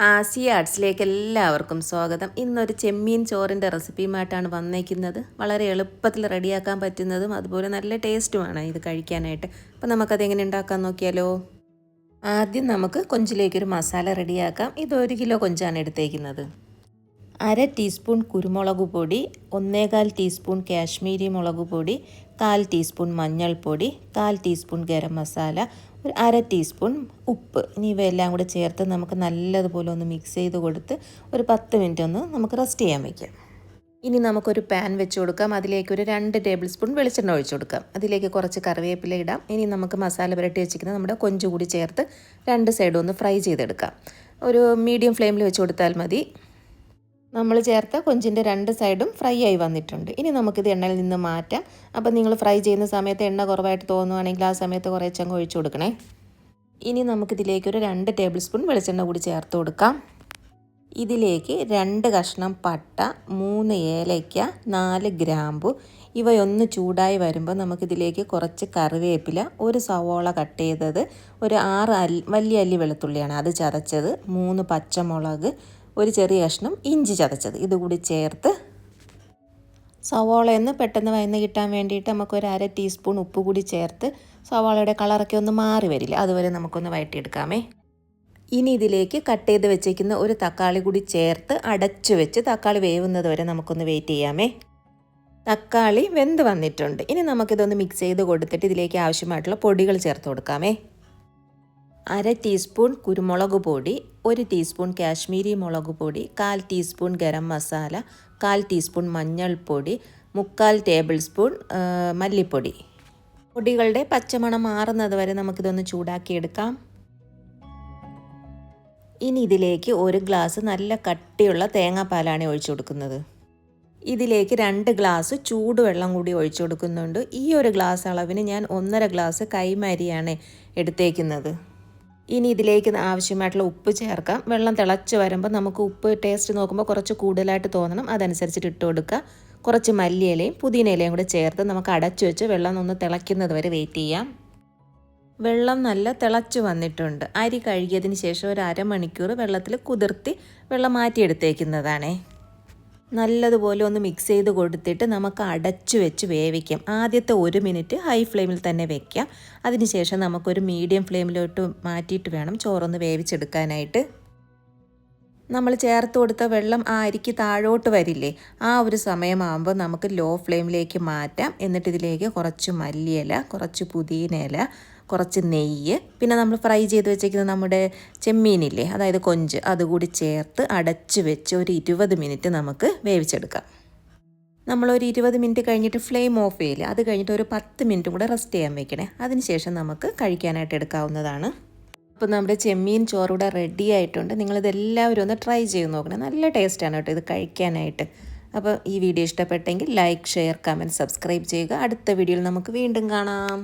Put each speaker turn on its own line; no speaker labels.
ആസിയ ആർട്സിലേക്ക് എല്ലാവർക്കും സ്വാഗതം. ഇന്നൊരു ചെമ്മീൻ ചോറിൻ്റെ റെസിപ്പിയുമായിട്ടാണ് വന്നേക്കുന്നത്. വളരെ എളുപ്പത്തിൽ റെഡിയാക്കാൻ പറ്റുന്നതും അതുപോലെ നല്ല ടേസ്റ്റുമാണ് ഇത് കഴിക്കാനായിട്ട്. അപ്പോൾ നമുക്കത് എങ്ങനെ ഉണ്ടാക്കാൻ നോക്കിയാലോ. ആദ്യം നമുക്ക് കൊഞ്ചിലേക്കൊരു മസാല റെഡിയാക്കാം. ഇത് 1 കിലോ കൊഞ്ചാണ് എടുത്തേക്കുന്നത്. 1/2 ടീസ്പൂൺ കുരുമുളക് പൊടി, 1/4 ടീസ്പൂൺ കാശ്മീരി മുളക് പൊടി, 1/4 ടീസ്പൂൺ മഞ്ഞൾപ്പൊടി, 1/4 ടീസ്പൂൺ ഗരം മസാല, ഒരു 1/2 ടീസ്പൂൺ ഉപ്പ്. ഇനി ഇവയെല്ലാം കൂടെ ചേർത്ത് നമുക്ക് നല്ലതുപോലെ ഒന്ന് മിക്സ് ചെയ്ത് കൊടുത്ത് ഒരു 10 മിനിറ്റ് ഒന്ന് നമുക്ക് റെസ്റ്റ് ചെയ്യാൻ വയ്ക്കാം. ഇനി നമുക്കൊരു പാൻ വെച്ച് കൊടുക്കാം. അതിലേക്ക് ഒരു 2 ടേബിൾ സ്പൂൺ വെളിച്ചെണ്ണ ഒഴിച്ചു കൊടുക്കാം. അതിലേക്ക് കുറച്ച് കറിവേപ്പില ഇടാം. ഇനി നമുക്ക് മസാല പുരട്ടി വെച്ചിരിക്കുന്ന നമ്മുടെ കൊഞ്ച് കൂടി ചേർത്ത് 2 സൈഡും ഒന്ന് ഫ്രൈ ചെയ്തെടുക്കാം. ഒരു മീഡിയം ഫ്ലെയിമിൽ വെച്ച് കൊടുത്താൽ മതി. നമ്മൾ ചേർത്ത കൊഞ്ചിൻ്റെ 2 സൈഡും ഫ്രൈ ആയി വന്നിട്ടുണ്ട്. ഇനി നമുക്കിത് എണ്ണയിൽ നിന്ന് മാറ്റാം. അപ്പോൾ നിങ്ങൾ ഫ്രൈ ചെയ്യുന്ന സമയത്ത് എണ്ണ കുറവായിട്ട് തോന്നുവാണെങ്കിൽ ആ സമയത്ത് കുറച്ചങ്ങ് ഒഴിച്ചു കൊടുക്കണേ. ഇനി നമുക്കിതിലേക്ക് ഒരു 2 ടേബിൾ സ്പൂൺ വെളിച്ചെണ്ണ കൂടി ചേർത്ത് കൊടുക്കാം. ഇതിലേക്ക് 2 കഷ്ണം പട്ട, 3 ഏലയ്ക്ക, 4 ഗ്രാമ്പു ഇവയൊന്ന് ചൂടായി വരുമ്പോൾ നമുക്കിതിലേക്ക് കുറച്ച് കറിവേപ്പില, ഒരു സവോള കട്ട് ചെയ്തത്, ഒരു 6 വലിയ അല്ലി വെളുത്തുള്ളിയാണ് അത് ചതച്ചത്, 3 പച്ചമുളക്, ഒരു ചെറിയ കഷ്ണം ഇഞ്ചി ചതച്ചത് ഇതുകൂടി ചേർത്ത് സവാളയൊന്ന് പെട്ടെന്ന് വഴന്ന് കിട്ടാൻ വേണ്ടിയിട്ട് നമുക്കൊരു 1/2 ടീസ്പൂൺ ഉപ്പ് കൂടി ചേർത്ത് സവാളയുടെ കളറൊക്കെ ഒന്ന് മാറി വരില്ല അതുവരെ നമുക്കൊന്ന് വഴറ്റിയെടുക്കാമേ. ഇനി ഇതിലേക്ക് കട്ട് ചെയ്ത് വെച്ചേക്കുന്ന ഒരു തക്കാളി കൂടി ചേർത്ത് അടച്ചു വെച്ച് തക്കാളി വേവുന്നത് വരെ നമുക്കൊന്ന് വെയിറ്റ് ചെയ്യാമേ. തക്കാളി വെന്ത് വന്നിട്ടുണ്ട്. ഇനി നമുക്കിതൊന്ന് മിക്സ് ചെയ്ത് കൊടുത്തിട്ട് ഇതിലേക്ക് ആവശ്യമായിട്ടുള്ള പൊടികൾ ചേർത്ത് കൊടുക്കാമേ. 1/2 ടീസ്പൂൺ കുരുമുളക് പൊടി, 1 ടീസ്പൂൺ കാശ്മീരി മുളക് പൊടി, 1/4 ടീസ്പൂൺ ഗരം മസാല, 1/4 ടീസ്പൂൺ മഞ്ഞൾപ്പൊടി, 3/4 ടേബിൾ സ്പൂൺ മല്ലിപ്പൊടി. പൊടികളുടെ പച്ചമണം മാറുന്നത് വരെ നമുക്കിതൊന്ന് ചൂടാക്കിയെടുക്കാം. ഇനി ഇതിലേക്ക് 1 ഗ്ലാസ് നല്ല കട്ടിയുള്ള തേങ്ങാപ്പാലാണ് ഒഴിച്ചു കൊടുക്കുന്നത്. ഇതിലേക്ക് 2 ഗ്ലാസ് ചൂടുവെള്ളം കൂടി ഒഴിച്ചു കൊടുക്കുന്നുണ്ട്. ഈ ഒരു ഗ്ലാസ് അളവിന് ഞാൻ 1.5 ഗ്ലാസ് കൈമരിയാണ് എടുത്തേക്കുന്നത്. ഇനി ഇതിലേക്ക് ആവശ്യമായിട്ടുള്ള ഉപ്പ് ചേർക്കാം. വെള്ളം തിളച്ച് വരുമ്പോൾ നമുക്ക് ഉപ്പ് ടേസ്റ്റ് നോക്കുമ്പോൾ കുറച്ച് കൂടുതലായിട്ട് തോന്നണം, അതനുസരിച്ചിട്ട് ഇട്ട് കൊടുക്കുക. കുറച്ച് മല്ലിയിലയും പുതിന ഇലയും കൂടെ ചേർത്ത് നമുക്ക് അടച്ചു വെച്ച് വെള്ളം ഒന്ന് തിളയ്ക്കുന്നത് വരെ വെയിറ്റ് ചെയ്യാം. വെള്ളം നല്ല തിളച്ച് വന്നിട്ടുണ്ട്. അരി കഴുകിയതിന് ശേഷം ഒരു 1/2 മണിക്കൂർ വെള്ളത്തിൽ കുതിർത്തി വെള്ളം മാറ്റിയെടുത്തേക്കുന്നതാണേ. നല്ലതുപോലെ ഒന്ന് മിക്സ് ചെയ്ത് കൊടുത്തിട്ട് നമുക്ക് അടച്ചു വെച്ച് വേവിക്കാം. ആദ്യത്തെ 1 മിനിറ്റ് ഹൈ ഫ്ലെയിമിൽ തന്നെ വെക്കാം. അതിനുശേഷം നമുക്കൊരു മീഡിയം ഫ്ലെയിമിലോട്ട് മാറ്റിയിട്ട് വേണം ചോറൊന്ന് വേവിച്ചെടുക്കാനായിട്ട്. നമ്മൾ ചേർത്ത് കൊടുത്ത വെള്ളം ആ അരിക്ക് താഴോട്ട് വരില്ലേ, ആ ഒരു സമയമാകുമ്പോൾ നമുക്ക് ലോ ഫ്ലെയിമിലേക്ക് മാറ്റാം. എന്നിട്ട് ഇതിലേക്ക് കുറച്ച് മല്ലിയില, കുറച്ച് പുതിന ഇല, കുറച്ച് നെയ്യ്, പിന്നെ നമ്മൾ ഫ്രൈ ചെയ്ത് വെച്ചിരിക്കുന്ന നമ്മുടെ ചെമ്മീനില്ലേ, അതായത് കൊഞ്ച്, അതുകൂടി ചേർത്ത് അടച്ച് വെച്ച് ഒരു 20 മിനിറ്റ് നമുക്ക് വേവിച്ചെടുക്കാം. നമ്മളൊരു 20 മിനിറ്റ് കഴിഞ്ഞിട്ട് ഫ്ലെയിം ഓഫ് ചെയ്യില്ല, അത് കഴിഞ്ഞിട്ട് ഒരു 10 മിനിറ്റും കൂടെ റെസ്റ്റ് ചെയ്യാൻ വെക്കണേ. അതിനുശേഷം നമുക്ക് കഴിക്കാനായിട്ട് എടുക്കാവുന്നതാണ്. അപ്പോൾ നമ്മുടെ ചെമ്മീൻ ചോറൂടെ റെഡി ആയിട്ടുണ്ട്. നിങ്ങളിതെല്ലാവരും ഒന്ന് ട്രൈ ചെയ്ത് നോക്കണേ. നല്ല ടേസ്റ്റാണ് കേട്ടോ ഇത് കഴിക്കാനായിട്ട്. അപ്പോൾ ഈ വീഡിയോ ഇഷ്ടപ്പെട്ടെങ്കിൽ ലൈക്ക്, ഷെയർ, കമൻറ്റ്, സബ്സ്ക്രൈബ് ചെയ്യുക. അടുത്ത വീഡിയോയിൽ നമുക്ക് വീണ്ടും കാണാം.